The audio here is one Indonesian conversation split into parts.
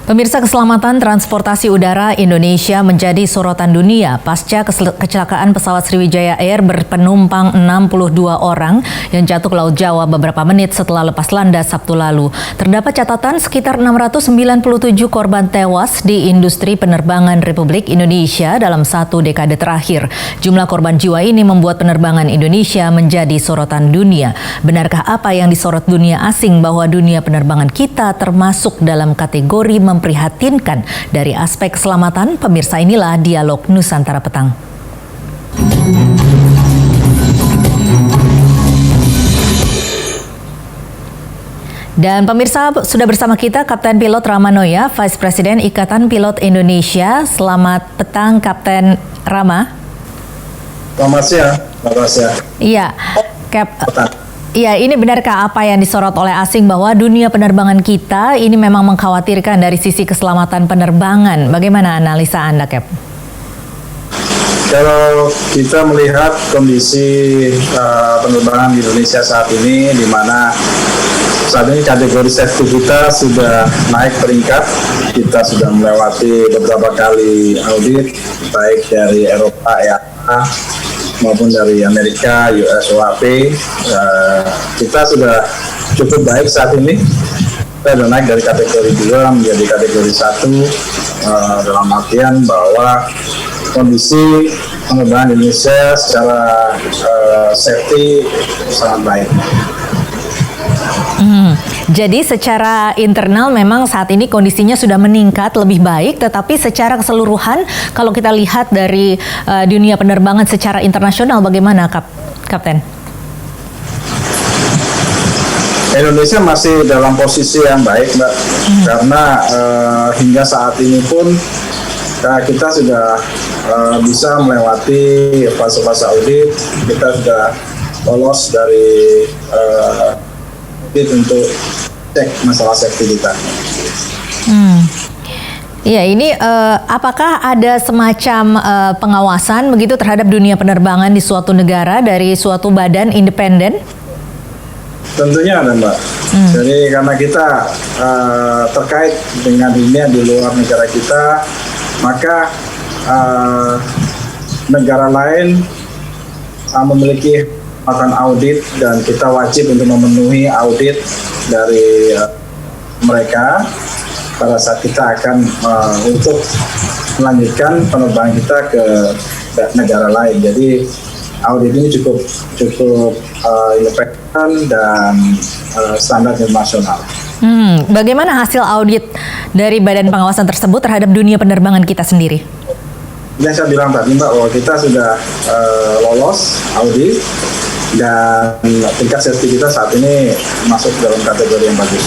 Pemirsa, keselamatan transportasi udara Indonesia menjadi sorotan dunia pasca kecelakaan pesawat Sriwijaya Air berpenumpang 62 orang yang jatuh ke Laut Jawa beberapa menit setelah lepas landas Sabtu lalu. Terdapat catatan sekitar 697 korban tewas di industri penerbangan Republik Indonesia dalam satu dekade terakhir. Jumlah korban jiwa ini membuat penerbangan Indonesia menjadi sorotan dunia. Benarkah apa yang disorot dunia asing bahwa dunia penerbangan kita termasuk dalam kategori memprihatinkan dari aspek keselamatan? Pemirsa, inilah Dialog Nusantara Petang. Dan pemirsa, sudah bersama kita Kapten Pilot Rama Noya, Vice President Ikatan Pilot Indonesia. Selamat petang, Kapten Rama. Selamat siang. Iya, Iya, ini benarkah apa yang disorot oleh asing bahwa dunia penerbangan kita ini memang mengkhawatirkan dari sisi keselamatan penerbangan? Bagaimana analisa Anda, Cap? Kalau kita melihat kondisi penerbangan di Indonesia saat ini, di mana saat ini kategori safety kita sudah naik peringkat, kita sudah melewati beberapa kali audit, baik dari Eropa, maupun dari Amerika, USOAP. Kita sudah cukup baik saat ini. Kita sudah naik dari kategori 2 menjadi kategori 1, dalam artian bahwa kondisi penerbangan Indonesia secara safety sangat baik. Jadi secara internal memang saat ini kondisinya sudah meningkat lebih baik, tetapi secara keseluruhan kalau kita lihat dari dunia penerbangan secara internasional bagaimana, Kapten? Indonesia masih dalam posisi yang baik, Mbak, karena hingga saat ini pun kita sudah bisa melewati fase-fase audit, kita sudah lolos dari untuk cek masalah safety kita. Ya, ini apakah ada semacam pengawasan begitu terhadap dunia penerbangan di suatu negara dari suatu badan independen? Tentunya ada, Mbak. Jadi karena kita terkait dengan dunia di luar negara kita, maka negara lain memiliki akan audit dan kita wajib untuk memenuhi audit dari mereka pada saat kita akan untuk melanjutkan penerbangan kita ke negara lain. Jadi audit ini cukup independen dan standar internasional. Bagaimana hasil audit dari badan pengawasan tersebut terhadap dunia penerbangan kita sendiri? Yang saya bilang tadi, Mbak, bahwa kita sudah lolos audit dan tingkat safety kita saat ini masuk dalam kategori yang bagus.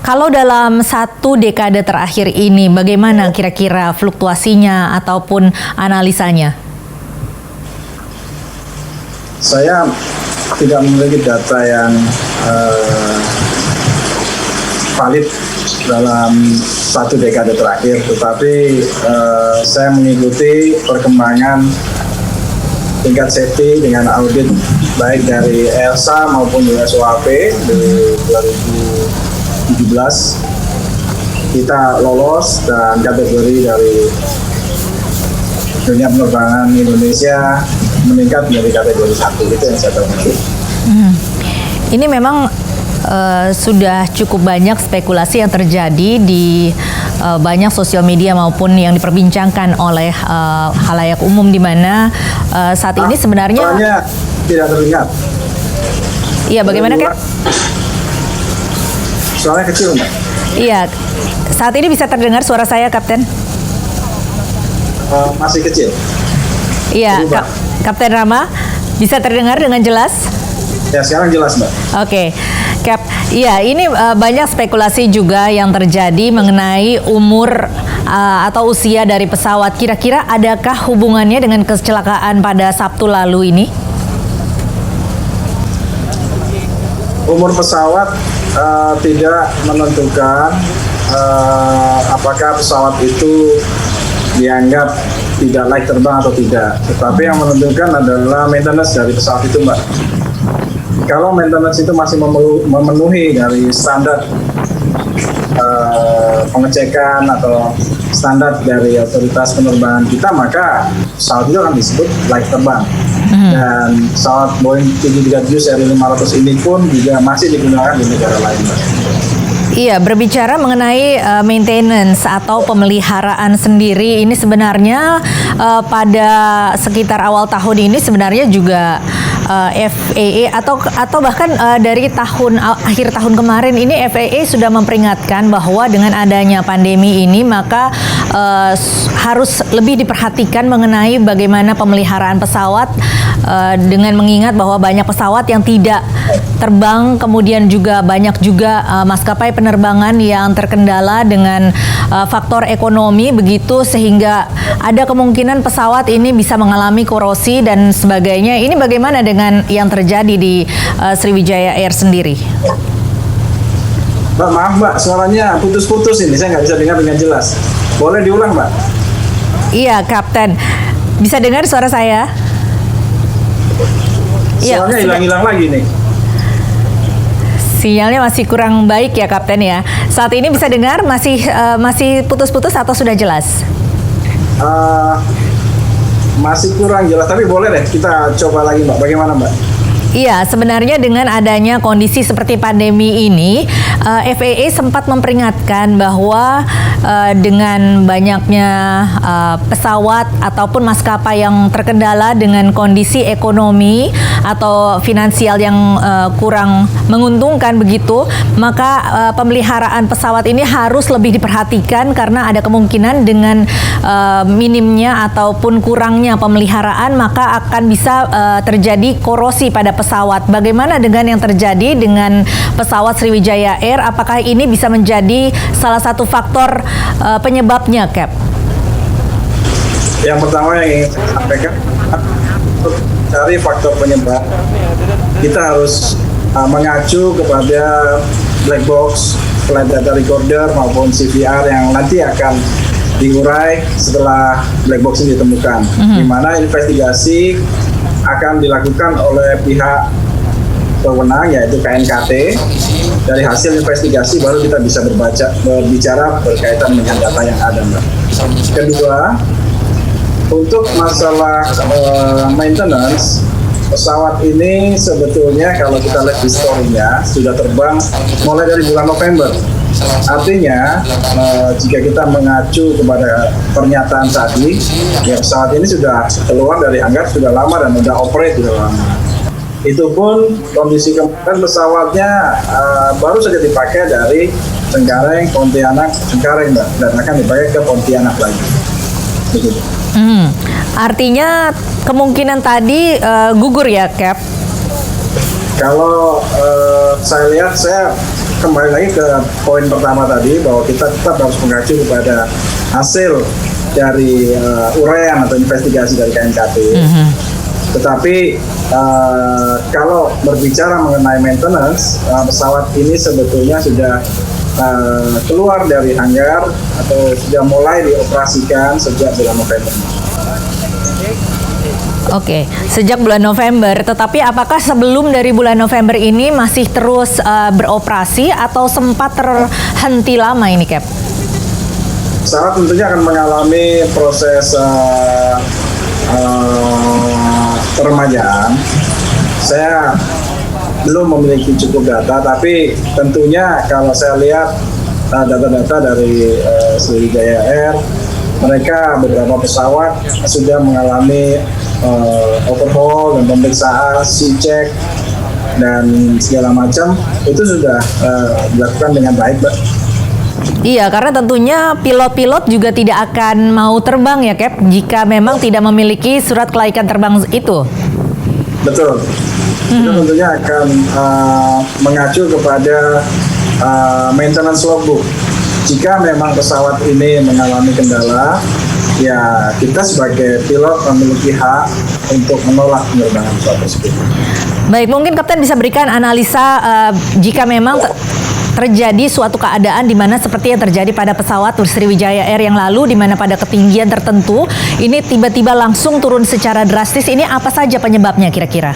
Kalau dalam satu dekade terakhir ini, bagaimana kira-kira fluktuasinya ataupun analisanya? Saya tidak memiliki data yang valid dalam satu dekade terakhir, tetapi saya mengikuti perkembangan tingkat safety dengan audit baik dari ELSA maupun USOAP di 2017. Kita lolos dan kategori dari dunia penerbangan Indonesia meningkat menjadi kategori 1. Itu yang saya tahu. Ini memang sudah cukup banyak spekulasi yang terjadi di banyak sosial media maupun yang diperbincangkan oleh khalayak umum, di mana saat ini sebenarnya tidak terlihat. Iya, bagaimana, Kak? Suaranya kecil, Mbak. Iya, saat ini bisa terdengar suara saya, Kapten? Masih kecil. Iya, Kapten Rama, bisa terdengar dengan jelas? Ya, sekarang jelas, Mbak. Oke. Cap, iya, ini banyak spekulasi juga yang terjadi mengenai umur atau usia dari pesawat. Kira-kira adakah hubungannya dengan kecelakaan pada Sabtu lalu ini? Umur pesawat tidak menentukan apakah pesawat itu dianggap tidak layak terbang atau tidak. Tetapi yang menentukan adalah maintenance dari pesawat itu, Mbak. Kalau maintenance itu masih memenuhi dari standar pengecekan atau standar dari otoritas penerbangan kita, maka pesawat itu akan disebut layak terbang. Dan pesawat Boeing 737 seri 500 ini pun juga masih digunakan di negara lain. Iya, berbicara mengenai maintenance atau pemeliharaan sendiri, ini sebenarnya pada sekitar awal tahun ini sebenarnya juga FAA atau bahkan dari akhir tahun kemarin ini FAA sudah memperingatkan bahwa dengan adanya pandemi ini maka harus lebih diperhatikan mengenai bagaimana pemeliharaan pesawat dengan mengingat bahwa banyak pesawat yang tidak terbang, kemudian juga banyak juga maskapai penerbangan yang terkendala dengan faktor ekonomi begitu, sehingga ada kemungkinan pesawat ini bisa mengalami korosi dan sebagainya. Ini bagaimana dengan yang terjadi di Sriwijaya Air sendiri? Mbak, maaf Mbak, suaranya putus-putus ini, saya nggak bisa dengar dengan jelas. Boleh diulang Mbak? Iya, Kapten. Bisa dengar suara saya? Suaranya hilang-hilang lagi nih. Sinyalnya masih kurang baik ya, Kapten ya. Saat ini bisa dengar masih putus-putus atau sudah jelas? Masih kurang jelas, tapi boleh deh kita coba lagi Mbak. Bagaimana Mbak? Iya, sebenarnya dengan adanya kondisi seperti pandemi ini, FAA sempat memperingatkan bahwa dengan banyaknya pesawat ataupun maskapai yang terkendala dengan kondisi ekonomi atau finansial yang kurang menguntungkan begitu, maka pemeliharaan pesawat ini harus lebih diperhatikan karena ada kemungkinan dengan minimnya ataupun kurangnya pemeliharaan maka akan bisa terjadi korosi pada pesawat. Bagaimana dengan yang terjadi dengan pesawat Sriwijaya Air? Apakah ini bisa menjadi salah satu faktor penyebabnya, Cap? Yang pertama yang ingin saya sampaikan, untuk cari faktor penyebab, kita harus mengacu kepada black box, flight data recorder maupun CVR yang nanti akan diurai setelah black box ini ditemukan, di mana investigasi akan dilakukan oleh pihak berwenang yaitu KNKT. Dari hasil investigasi baru kita bisa berbicara berkaitan dengan data yang ada, Mbak. Kedua, untuk masalah maintenance, pesawat ini sebetulnya kalau kita lihat historinya sudah terbang mulai dari bulan November. Artinya jika kita mengacu kepada pernyataan tadi, ya pesawat ini sudah keluar dari hanggar sudah lama dan sudah operate sudah lama. Itu pun kondisi kemarin pesawatnya baru saja dipakai dari Cengkareng, Pontianak, Cengkareng, Mbak, dan akan dipakai ke Pontianak lagi. Begitu. Artinya kemungkinan tadi gugur ya, Cap? Kalau saya lihat, saya kembali lagi ke poin pertama tadi bahwa kita tetap harus mengacu kepada hasil dari uraian atau investigasi dari KNKT. Tetapi kalau berbicara mengenai maintenance, pesawat ini sebetulnya sudah keluar dari hanggar atau sudah mulai dioperasikan sejak bulan November. Oke, sejak bulan November. Tetapi apakah sebelum dari bulan November ini masih terus beroperasi atau sempat terhenti lama ini, Cap? Pesawat tentunya akan mengalami proses peremajaan. Saya belum memiliki cukup data, tapi tentunya kalau saya lihat data-data dari Sriwijaya Air, mereka beberapa pesawat sudah mengalami overhaul dan pemeriksaan, C-check dan segala macam itu sudah dilakukan dengan baik, Mbak. Iya, karena tentunya pilot-pilot juga tidak akan mau terbang ya, Cap, jika memang tidak memiliki surat kelaikan terbang itu. Betul. Itu tentunya akan mengacu kepada maintenance logbook. Jika memang pesawat ini mengalami kendala, ya kita sebagai pilot memiliki hak untuk menolak penerbangan pesawat tersebut. Baik, mungkin Kapten bisa berikan analisa jika memang terjadi suatu keadaan di mana seperti yang terjadi pada pesawat Sriwijaya Air yang lalu, di mana pada ketinggian tertentu ini tiba-tiba langsung turun secara drastis. Ini apa saja penyebabnya kira-kira?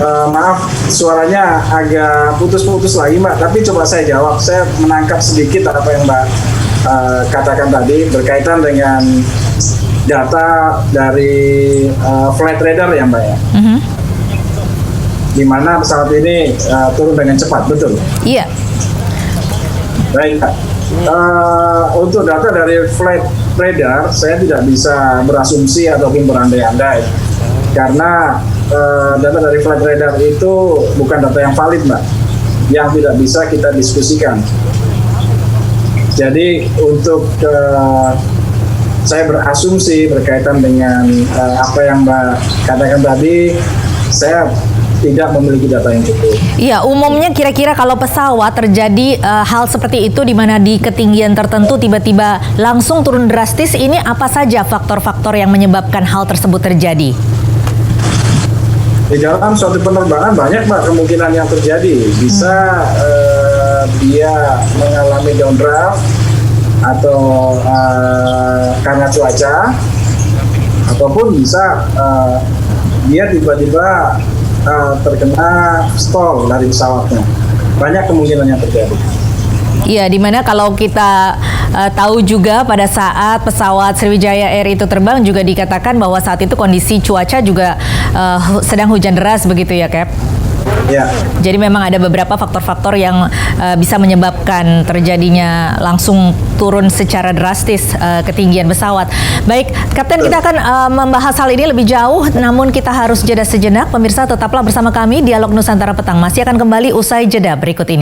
Maaf, suaranya agak putus-putus lagi Mbak, tapi coba saya jawab. Saya menangkap sedikit apa yang Mbak katakan tadi berkaitan dengan data dari flight radar ya Mbak ya. Di mana pesawat ini turun dengan cepat, betul? Iya. Baik Mbak. Untuk data dari flight radar, saya tidak bisa berasumsi ataupun berandai-andai. Karena data dari flight radar itu bukan data yang valid Mbak, yang tidak bisa kita diskusikan. Jadi untuk saya berasumsi berkaitan dengan apa yang Mbak katakan tadi, saya tidak memiliki data yang cukup. Iya, umumnya kira-kira kalau pesawat terjadi hal seperti itu di mana di ketinggian tertentu tiba-tiba langsung turun drastis, ini apa saja faktor-faktor yang menyebabkan hal tersebut terjadi? Di dalam suatu penerbangan banyak Mbak kemungkinan yang terjadi. Bisa dia mengalami downdraft atau karena cuaca, ataupun bisa dia tiba-tiba terkena stall dari pesawatnya. Banyak kemungkinan yang terjadi. Iya, dimana kalau kita tahu juga pada saat pesawat Sriwijaya Air itu terbang juga dikatakan bahwa saat itu kondisi cuaca juga sedang hujan deras begitu ya, Cap? Ya. Jadi memang ada beberapa faktor-faktor yang bisa menyebabkan terjadinya langsung turun secara drastis ketinggian pesawat. Baik, Kapten, kita akan membahas hal ini lebih jauh, namun kita harus jeda sejenak. Pemirsa, tetaplah bersama kami, Dialog Nusantara Petang masih akan kembali usai jeda berikut ini.